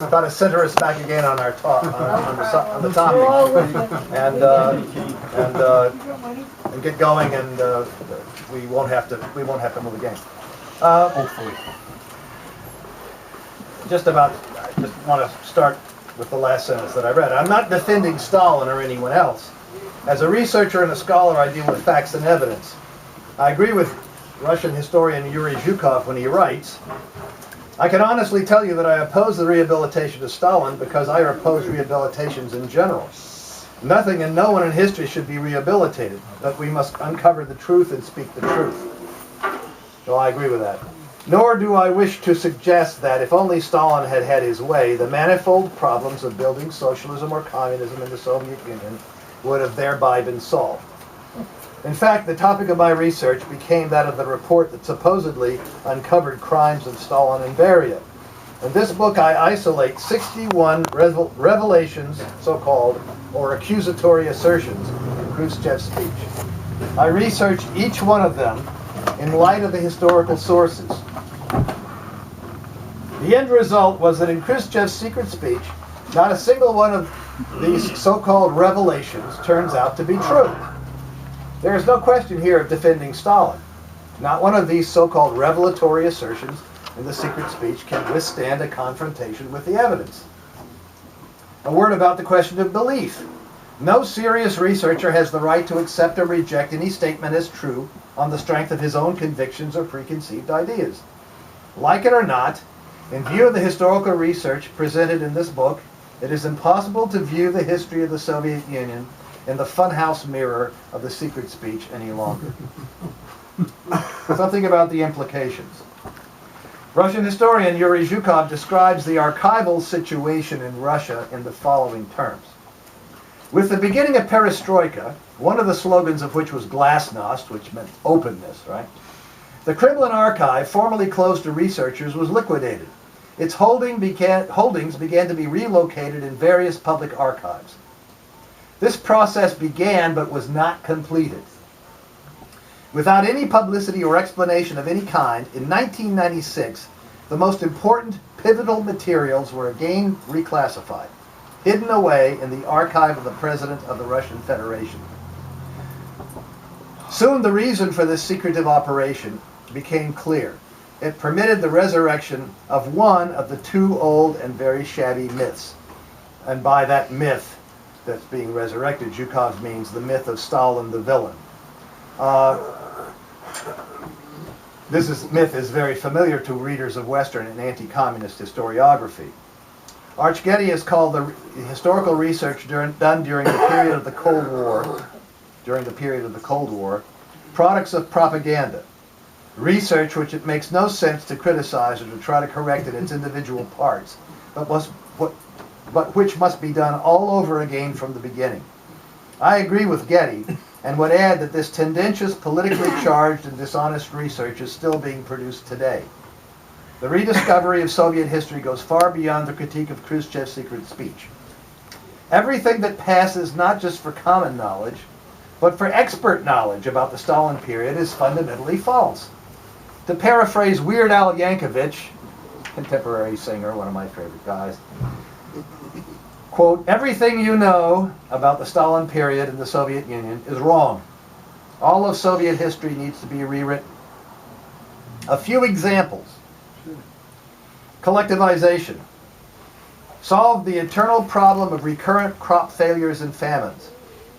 Try to center us back again on our talk, on the topic, and get going, and we won't have to move again. Hopefully. I just want to start with the last sentence that I read. I'm not defending Stalin or anyone else. As a researcher and a scholar, I deal with facts and evidence. I agree with Russian historian Yuri Zhukov when he writes, I can honestly tell you that I oppose the rehabilitation of Stalin because I oppose rehabilitations in general. Nothing and no one in history should be rehabilitated, but we must uncover the truth and speak the truth. So I agree with that. Nor do I wish to suggest that if only Stalin had had his way, the manifold problems of building socialism or communism in the Soviet Union would have thereby been solved. In fact, the topic of my research became that of the report that supposedly uncovered crimes of Stalin and Beria. In this book, I isolate 61 revelations, so-called, or accusatory assertions in Khrushchev's speech. I researched each one of them in light of the historical sources. The end result was that in Khrushchev's secret speech, not a single one of these so-called revelations turns out to be true. There is no question here of defending Stalin. Not one of these so-called revelatory assertions in the secret speech can withstand a confrontation with the evidence. A word about the question of belief. No serious researcher has the right to accept or reject any statement as true on the strength of his own convictions or preconceived ideas. Like it or not, in view of the historical research presented in this book, it is impossible to view the history of the Soviet Union in the funhouse mirror of the secret speech any longer. Something about the implications. Russian historian Yuri Zhukov describes the archival situation in Russia in the following terms. With the beginning of perestroika, one of the slogans of which was glasnost, which meant openness, right? The Kremlin archive, formerly closed to researchers, was liquidated. Its holdings began to be relocated in various public archives. This process began but was not completed. Without any publicity or explanation of any kind, in 1996, the most important pivotal materials were again reclassified, hidden away in the archive of the President of the Russian Federation. Soon the reason for this secretive operation became clear. It permitted the resurrection of one of the two old and very shabby myths. And by that myth that's being resurrected, Zhukov means the myth of Stalin the villain. This myth is very familiar to readers of Western and anti-communist historiography. Arch Getty has called the historical research done during the period of the Cold War, products of propaganda. Research which it makes no sense to criticize or to try to correct in its individual parts, but which must be done all over again from the beginning. I agree with Getty, and would add that this tendentious, politically charged, and dishonest research is still being produced today. The rediscovery of Soviet history goes far beyond the critique of Khrushchev's secret speech. Everything that passes not just for common knowledge, but for expert knowledge about the Stalin period is fundamentally false. To paraphrase Weird Al Yankovic, contemporary singer, one of my favorite guys, quote, everything you know about the Stalin period in the Soviet Union is wrong. All of Soviet history needs to be rewritten. A few examples. Collectivization. Solved the eternal problem of recurrent crop failures and famines.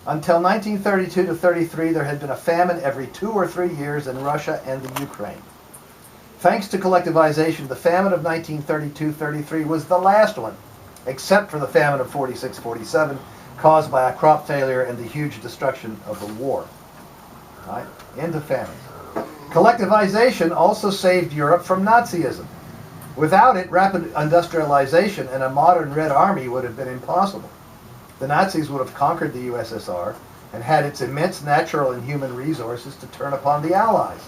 Until 1932 to 33, there had been a famine every 2 or 3 years in Russia and the Ukraine. Thanks to collectivization, the famine of 1932-33 was the last one, except for the famine of 46-47, caused by a crop failure and the huge destruction of the war. Right? End of famines. Collectivization also saved Europe from Nazism. Without it, rapid industrialization and a modern Red Army would have been impossible. The Nazis would have conquered the USSR and had its immense natural and human resources to turn upon the Allies.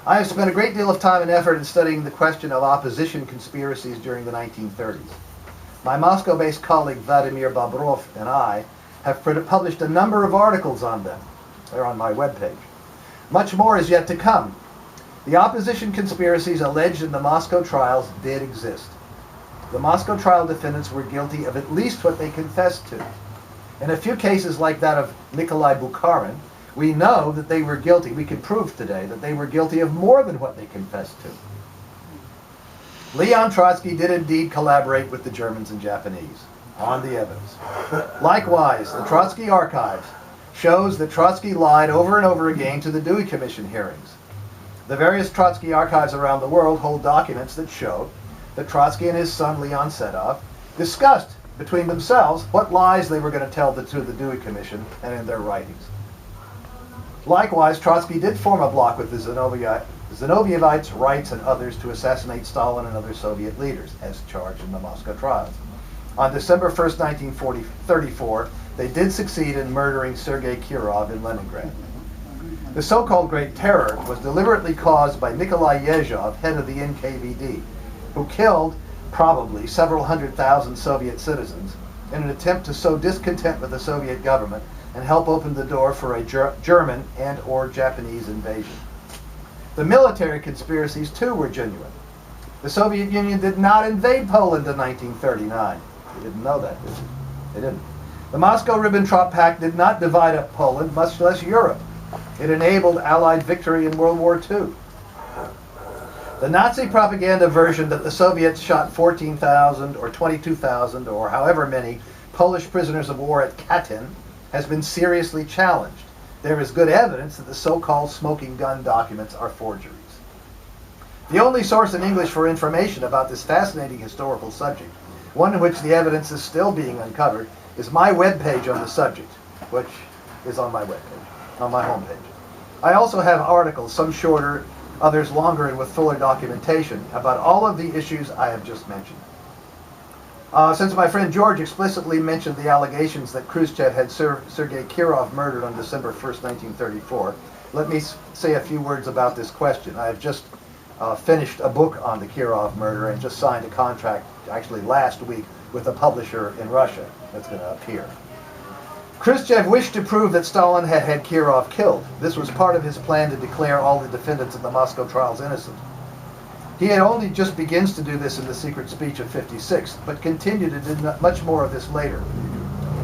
I have spent a great deal of time and effort in studying the question of opposition conspiracies during the 1930s. My Moscow-based colleague Vladimir Bobrov and I have published a number of articles on them. They're on my webpage. Much more is yet to come. The opposition conspiracies alleged in the Moscow trials did exist. the Moscow trial defendants were guilty of at least what they confessed to. In a few cases like that of Nikolai Bukharin, we know that they were guilty, we can prove today that they were guilty of more than what they confessed to. Leon Trotsky did indeed collaborate with the Germans and Japanese on the evidence. Likewise, the Trotsky archives shows that Trotsky lied over and over again to the Dewey Commission hearings. The various Trotsky archives around the world hold documents that show that Trotsky and his son Leon Sedov discussed between themselves what lies they were going to tell to the Dewey Commission and in their writings. Likewise, Trotsky did form a bloc with the Zinovievites, Wrights, and others to assassinate Stalin and other Soviet leaders, as charged in the Moscow trials. On December 1st, 1934, they did succeed in murdering Sergei Kirov in Leningrad. The so-called Great Terror was deliberately caused by Nikolai Yezhov, head of the NKVD, who killed, probably, several 100,000 Soviet citizens in an attempt to sow discontent with the Soviet government and help open the door for a German and/or Japanese invasion. The military conspiracies, too, were genuine. The Soviet Union did not invade Poland in 1939. You didn't know that, did you? They didn't. The Moscow-Ribbentrop Pact did not divide up Poland, much less Europe. It enabled Allied victory in World War II. The Nazi propaganda version that the Soviets shot 14,000 or 22,000 or however many Polish prisoners of war at Katyn has been seriously challenged. There is good evidence that the so-called smoking gun documents are forgeries. The only source in English for information about this fascinating historical subject, one in which the evidence is still being uncovered, is my webpage on the subject, which is on my webpage, on my homepage. I also have articles, some shorter, others longer and with fuller documentation, about all of the issues I have just mentioned. Since my friend George explicitly mentioned the allegations that Khrushchev had Sergei Kirov murdered on December 1st, 1934, let me say a few words about this question. I have just finished a book on the Kirov murder and just signed a contract, actually last week, with a publisher in Russia that's going to appear. Khrushchev wished to prove that Stalin had had Kirov killed. This was part of his plan to declare all the defendants in the Moscow trials innocent. He had only just begins to do this in the secret speech of '56, but continued to do much more of this later.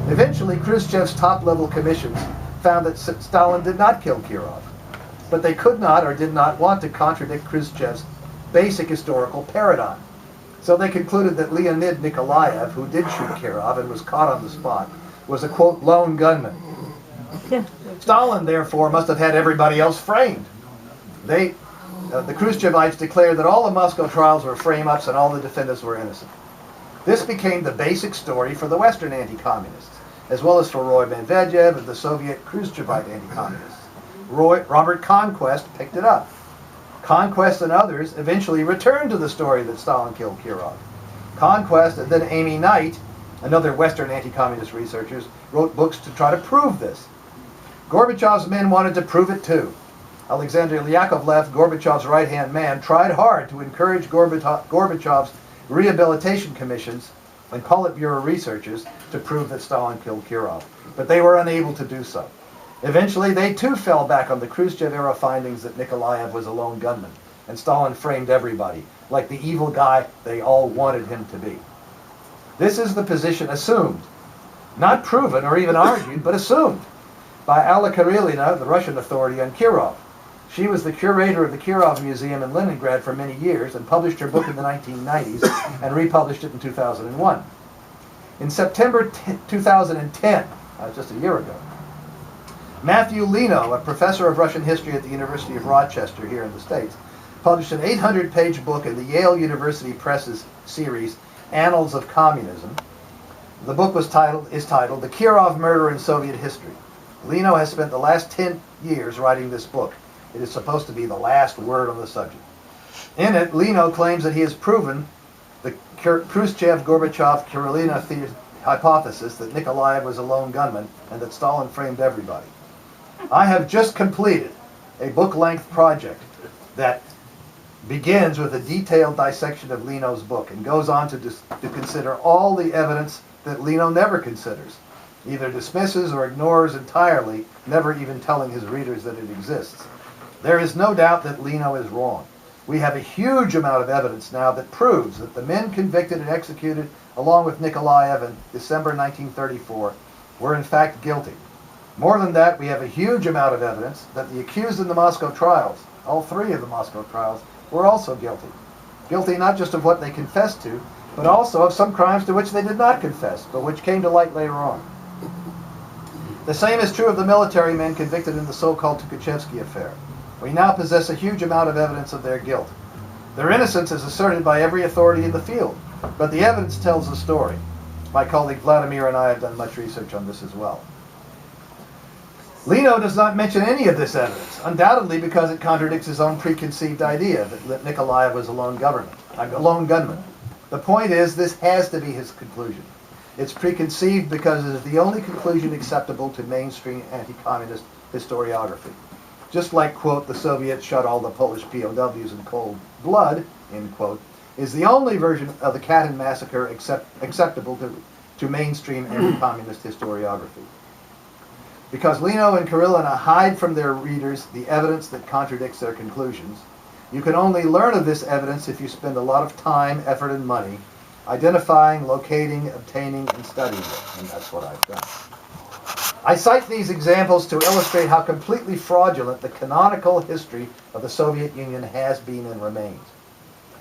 Eventually, Khrushchev's top-level commissions found that Stalin did not kill Kirov, but they could not or did not want to contradict Khrushchev's basic historical paradigm. So they concluded that Leonid Nikolaev, who did shoot Kirov and was caught on the spot, was a, quote, lone gunman. Stalin, therefore, must have had everybody else framed. The Khrushchevites declared that all the Moscow trials were frame-ups and all the defendants were innocent. This became the basic story for the Western anti-communists, as well as for Roy Medvedev and the Soviet Khrushchevite anti-communists. Robert Conquest picked it up. Conquest and others eventually returned to the story that Stalin killed Kirov. Conquest and then Amy Knight, another Western anti-communist researchers, wrote books to try to prove this. Gorbachev's men wanted to prove it too. Alexander Yakovlev, Gorbachev's right-hand man, tried hard to encourage Gorbachev's rehabilitation commissions and Politburo researchers to prove that Stalin killed Kirov, but they were unable to do so. Eventually, they too fell back on the Khrushchev-era findings that Nikolaev was a lone gunman, and Stalin framed everybody, like the evil guy they all wanted him to be. This is the position assumed, not proven or even argued, but assumed, by Alla Karelina, the Russian authority on Kirov. She was the curator of the Kirov Museum in Leningrad for many years and published her book in the 1990s and republished it in 2001. In September 2010, just a year ago, Matthew Leno, a professor of Russian history at the University of Rochester here in the States, published an 800-page book in the Yale University Press's series, Annals of Communism. The book is titled The Kirov Murder in Soviet History. Leno has spent the last 10 years writing this book. It is supposed to be the last word on the subject. In it, Leno claims that he has proven the Khrushchev-Gorbachev-Karelina hypothesis that Nikolaev was a lone gunman and that Stalin framed everybody. I have just completed a book-length project that begins with a detailed dissection of Leno's book and goes on to consider all the evidence that Leno never considers, either dismisses or ignores entirely, never even telling his readers that it exists. There is no doubt that Leno is wrong. We have a huge amount of evidence now that proves that the men convicted and executed along with Nikolaev in December 1934 were in fact guilty. More than that, we have a huge amount of evidence that the accused in the Moscow trials, all three of the Moscow trials, were also guilty. Guilty not just of what they confessed to, but also of some crimes to which they did not confess, but which came to light later on. The same is true of the military men convicted in the so-called Tukhachevsky affair. We now possess a huge amount of evidence of their guilt. Their innocence is asserted by every authority in the field, but the evidence tells the story. My colleague Vladimir and I have done much research on this as well. Lino does not mention any of this evidence, undoubtedly because it contradicts his own preconceived idea that Nikolaev was a lone gunman. The point is, this has to be his conclusion. It's preconceived because it is the only conclusion acceptable to mainstream anti-communist historiography. Just like, quote, the Soviets shot all the Polish POWs in cold blood, end quote, is the only version of the Katyn massacre acceptable to mainstream anti-communist historiography. Because Lino and Karelina hide from their readers the evidence that contradicts their conclusions, you can only learn of this evidence if you spend a lot of time, effort, and money identifying, locating, obtaining, and studying it, and that's what I've done. I cite these examples to illustrate how completely fraudulent the canonical history of the Soviet Union has been and remains.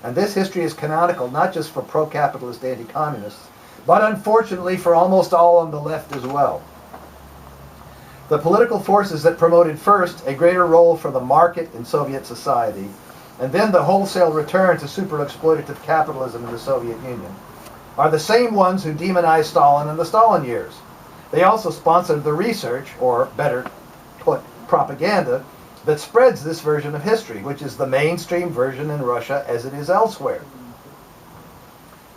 And this history is canonical not just for pro-capitalist anti-communists, but unfortunately for almost all on the left as well. The political forces that promoted first a greater role for the market in Soviet society, and then the wholesale return to super-exploitative capitalism in the Soviet Union, are the same ones who demonized Stalin in the Stalin years. They also sponsored the research, or better put, propaganda, that spreads this version of history, which is the mainstream version in Russia as it is elsewhere.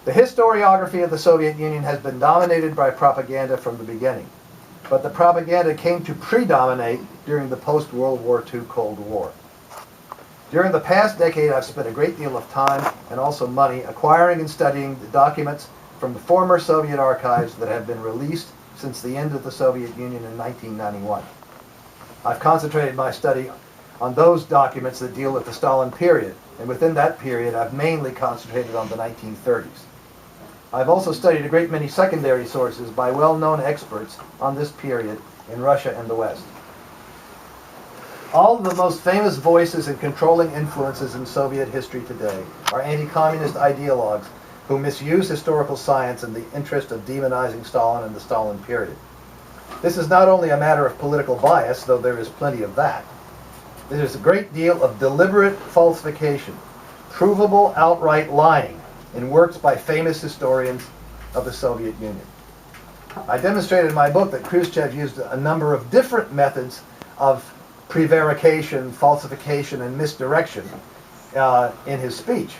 The historiography of the Soviet Union has been dominated by propaganda from the beginning, but the propaganda came to predominate during the post-World War II Cold War. During the past decade, I've spent a great deal of time and also money acquiring and studying the documents from the former Soviet archives that have been released since the end of the Soviet Union in 1991. I've concentrated my study on those documents that deal with the Stalin period, and within that period, I've mainly concentrated on the 1930s. I've also studied a great many secondary sources by well-known experts on this period in Russia and the West. All of the most famous voices and controlling influences in Soviet history today are anti-communist ideologues who misuse historical science in the interest of demonizing Stalin and the Stalin period. This is not only a matter of political bias, though there is plenty of that. There is a great deal of deliberate falsification, provable outright lying in works by famous historians of the Soviet Union. I demonstrated in my book that Khrushchev used a number of different methods of prevarication, falsification, and misdirection in his speech.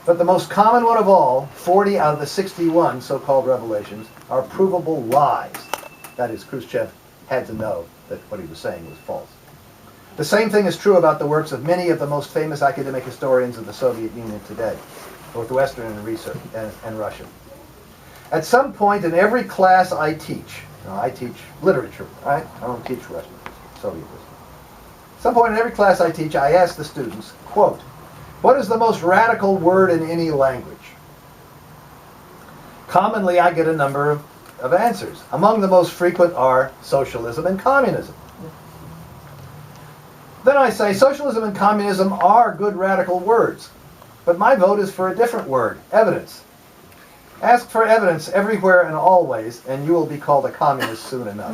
But the most common one of all, 40 out of the 61 so-called revelations, are provable lies. That is, Khrushchev had to know that what he was saying was false. The same thing is true about the works of many of the most famous academic historians of the Soviet Union today, both Western and Russian. At some point in every class I teach literature, right? I don't teach Russian, Soviet history. At some point in every class I teach, I ask the students, quote, what is the most radical word in any language? Commonly, I get a number of answers. Among the most frequent are socialism and communism. Then I say, socialism and communism are good radical words, but my vote is for a different word, evidence. Ask for evidence everywhere and always, and you will be called a communist soon enough.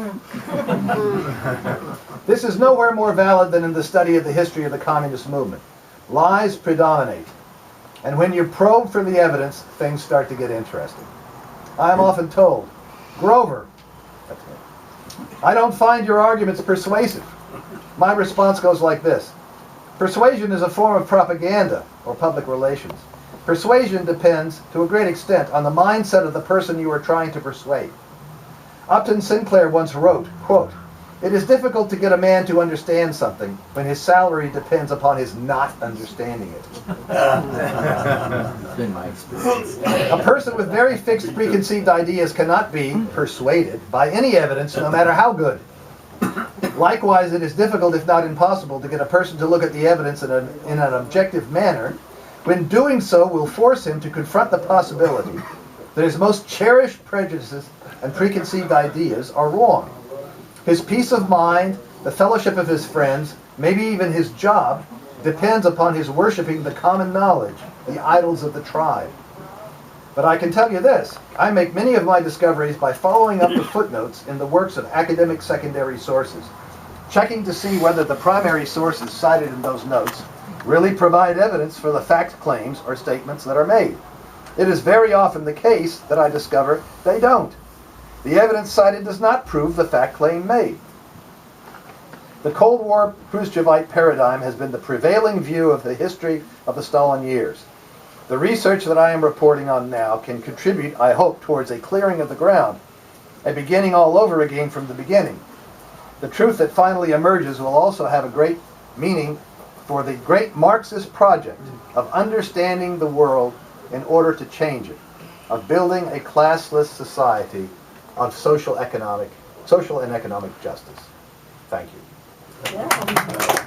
This is nowhere more valid than in the study of the history of the communist movement. Lies predominate, and when you probe for the evidence, things start to get interesting. I am often told, Grover, that's me, I don't find your arguments persuasive. My response goes like this. Persuasion is a form of propaganda or public relations. Persuasion depends, to a great extent, on the mindset of the person you are trying to persuade. Upton Sinclair once wrote, quote, it is difficult to get a man to understand something when his salary depends upon his not understanding it. That's been my experience. A person with very fixed preconceived ideas cannot be persuaded by any evidence, no matter how good. Likewise, it is difficult, if not impossible, to get a person to look at the evidence in an objective manner, when doing so will force him to confront the possibility that his most cherished prejudices and preconceived ideas are wrong. His peace of mind, the fellowship of his friends, maybe even his job, depends upon his worshiping the common knowledge, the idols of the tribe. But I can tell you this, I make many of my discoveries by following up the footnotes in the works of academic secondary sources, checking to see whether the primary sources cited in those notes really provide evidence for the fact claims or statements that are made. It is very often the case that I discover they don't. The evidence cited does not prove the fact claim made. The Cold War Khrushchevite paradigm has been the prevailing view of the history of the Stalin years. The research that I am reporting on now can contribute, I hope, towards a clearing of the ground, a beginning all over again from the beginning. The truth that finally emerges will also have a great meaning for the great Marxist project of understanding the world in order to change it, of building a classless society of social and economic justice. Thank you. Yeah.